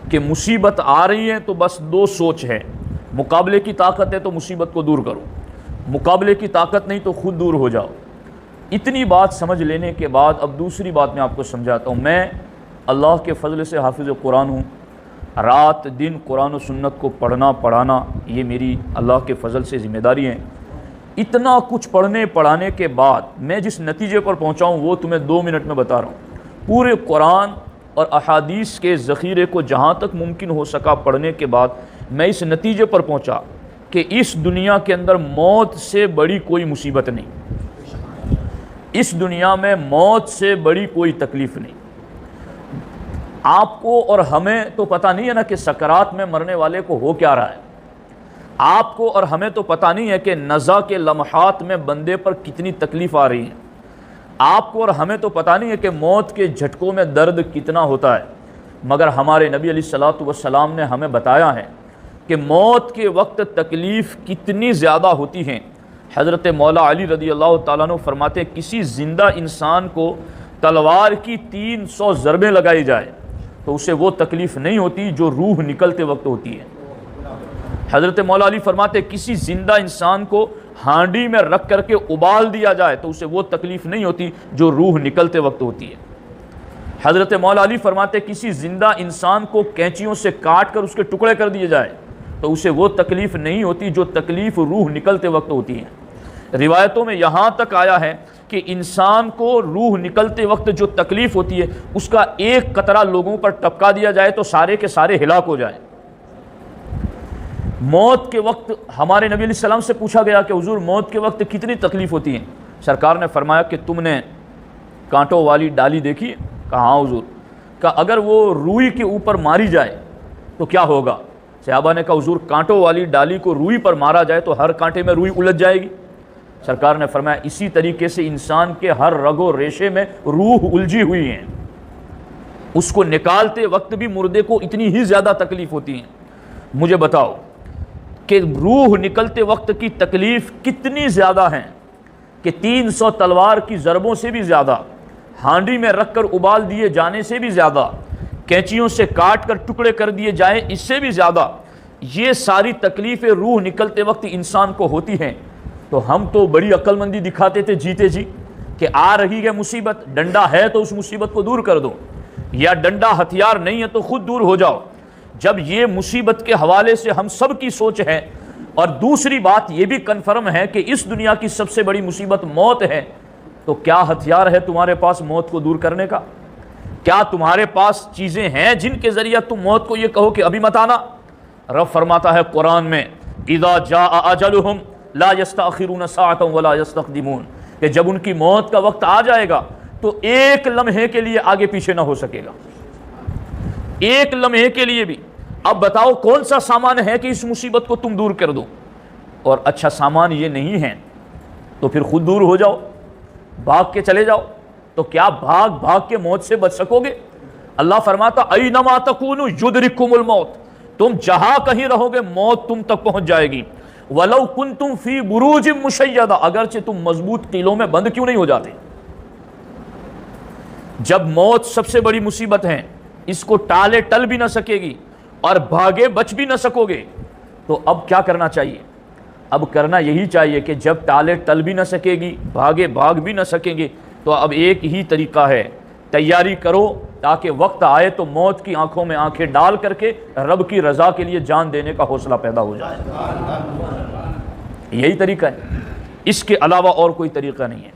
کہ مصیبت آ رہی ہے تو بس دو سوچ ہے، مقابلے کی طاقت ہے تو مصیبت کو دور کرو، مقابلے کی طاقت نہیں تو خود دور ہو جاؤ۔ اتنی بات سمجھ لینے کے بعد اب دوسری بات میں آپ کو سمجھاتا ہوں۔ میں اللہ کے فضل سے حافظ قرآن ہوں، رات دن قرآن و سنت کو پڑھنا پڑھانا یہ میری اللہ کے فضل سے ذمہ داری ہے۔ اتنا کچھ پڑھنے پڑھانے کے بعد میں جس نتیجے پر پہنچا ہوں وہ تمہیں 2 منٹ میں بتا رہا ہوں۔ پورے قرآن اور احادیث کے ذخیرے کو جہاں تک ممکن ہو سکا پڑھنے کے بعد میں اس نتیجے پر پہنچا کہ اس دنیا کے اندر موت سے بڑی کوئی مصیبت نہیں، اس دنیا میں موت سے بڑی کوئی تکلیف نہیں۔ آپ کو اور ہمیں تو پتہ نہیں ہے نا کہ سکرات میں مرنے والے کو ہو کیا رہا ہے، آپ کو اور ہمیں تو پتہ نہیں ہے کہ نزع کے لمحات میں بندے پر کتنی تکلیف آ رہی ہے، آپ کو اور ہمیں تو پتہ نہیں ہے کہ موت کے جھٹکوں میں درد کتنا ہوتا ہے، مگر ہمارے نبی علیہ الصلوۃ والسلام نے ہمیں بتایا ہے کہ موت کے وقت تکلیف کتنی زیادہ ہوتی ہیں۔ حضرت مولا علی رضی اللہ تعالیٰ عنہ فرماتے ہیں کسی زندہ انسان کو تلوار کی 300 ضربیں لگائی جائے تو اسے وہ تکلیف نہیں ہوتی جو روح نکلتے وقت ہوتی ہے۔ حضرت مولا علی فرماتے کسی زندہ انسان کو ہانڈی میں رکھ کر کے ابال دیا جائے تو اسے وہ تکلیف نہیں ہوتی جو روح نکلتے وقت ہوتی ہے۔ حضرت مولا علی فرماتے کسی زندہ انسان کو کینچیوں سے کاٹ کر اس کے ٹکڑے کر دیے جائے تو اسے وہ تکلیف نہیں ہوتی جو تکلیف روح نکلتے وقت ہوتی ہے۔ روایتوں میں یہاں تک آیا ہے کہ انسان کو روح نکلتے وقت جو تکلیف ہوتی ہے اس کا ایک قطرہ لوگوں پر ٹپکا دیا جائے تو سارے کے سارے ہلاک ہو جائیں۔ موت کے وقت ہمارے نبی علیہ السلام سے پوچھا گیا کہ حضور موت کے وقت کتنی تکلیف ہوتی ہے؟ سرکار نے فرمایا کہ تم نے کانٹوں والی ڈالی دیکھی؟ کہا ہاں حضور۔ کہا اگر وہ روئی کے اوپر ماری جائے تو کیا ہوگا؟ صحابہ نے کہا حضور کانٹوں والی ڈالی کو روئی پر مارا جائے تو ہر کانٹے میں روئی الجھ جائے گی۔ سرکار نے فرمایا اسی طریقے سے انسان کے ہر رگ و ریشے میں روح الجھی ہوئی ہیں، اس کو نکالتے وقت بھی مردے کو اتنی ہی زیادہ تکلیف ہوتی ہیں۔ مجھے بتاؤ کہ روح نکلتے وقت کی تکلیف کتنی زیادہ ہیں کہ 300 تلوار کی ضربوں سے بھی زیادہ، ہانڈی میں رکھ کر ابال دیے جانے سے بھی زیادہ، کینچیوں سے کاٹ کر ٹکڑے کر دیے جائیں اس سے بھی زیادہ یہ ساری تکلیفیں روح نکلتے وقت انسان کو ہوتی ہیں۔ تو ہم تو بڑی عقل مندی دکھاتے تھے جیتے جی کہ آ رہی ہے مصیبت، ڈنڈا ہے تو اس مصیبت کو دور کر دو، یا ڈنڈا ہتھیار نہیں ہے تو خود دور ہو جاؤ۔ جب یہ مصیبت کے حوالے سے ہم سب کی سوچ ہے اور دوسری بات یہ بھی کنفرم ہے کہ اس دنیا کی سب سے بڑی مصیبت موت ہے، تو کیا ہتھیار ہے تمہارے پاس موت کو دور کرنے کا؟ کیا تمہارے پاس چیزیں ہیں جن کے ذریعہ تم موت کو یہ کہو کہ ابھی مت آنا؟ رب فرماتا ہے قرآن میں اذا جاء اجلہم لا یستأخرون ساعۃ ولا یستقدمون، کہ جب ان کی موت کا وقت آ جائے گا تو ایک لمحے کے لیے آگے پیچھے نہ ہو سکے گا، ایک لمحے کے لیے بھی۔ اب بتاؤ کون سا سامان ہے کہ اس مصیبت کو تم دور کر دو؟ اور اچھا سامان یہ نہیں ہے تو پھر خود دور ہو جاؤ، بھاگ کے چلے جاؤ۔ تو کیا بھاگ کے موت سے بچ سکو گے؟ اللہ فرماتا اینما تکونوا یدرککم الموت، تم جہاں کہیں رہو گے موت تم تک پہنچ جائے گی۔ ولو کنتم فی بروج مشیدہ، اگرچہ تم مضبوط قلعوں میں بند کیوں نہیں ہو جاتے۔ جب موت سب سے بڑی مصیبت ہے، اس کو ٹالے ٹل بھی نہ سکے گی اور بھاگے بچ بھی نہ سکو گے، تو اب کیا کرنا چاہیے؟ اب کرنا یہی چاہیے کہ جب ٹالے ٹل بھی نہ سکے گی، بھاگے بھاگ بھی نہ سکیں گے، تو اب ایک ہی طریقہ ہے، تیاری کرو تاکہ وقت آئے تو موت کی آنکھوں میں آنکھیں ڈال کر کے رب کی رضا کے لیے جان دینے کا حوصلہ پیدا ہو جائے۔ یہی طریقہ ہے، اس کے علاوہ اور کوئی طریقہ نہیں ہے۔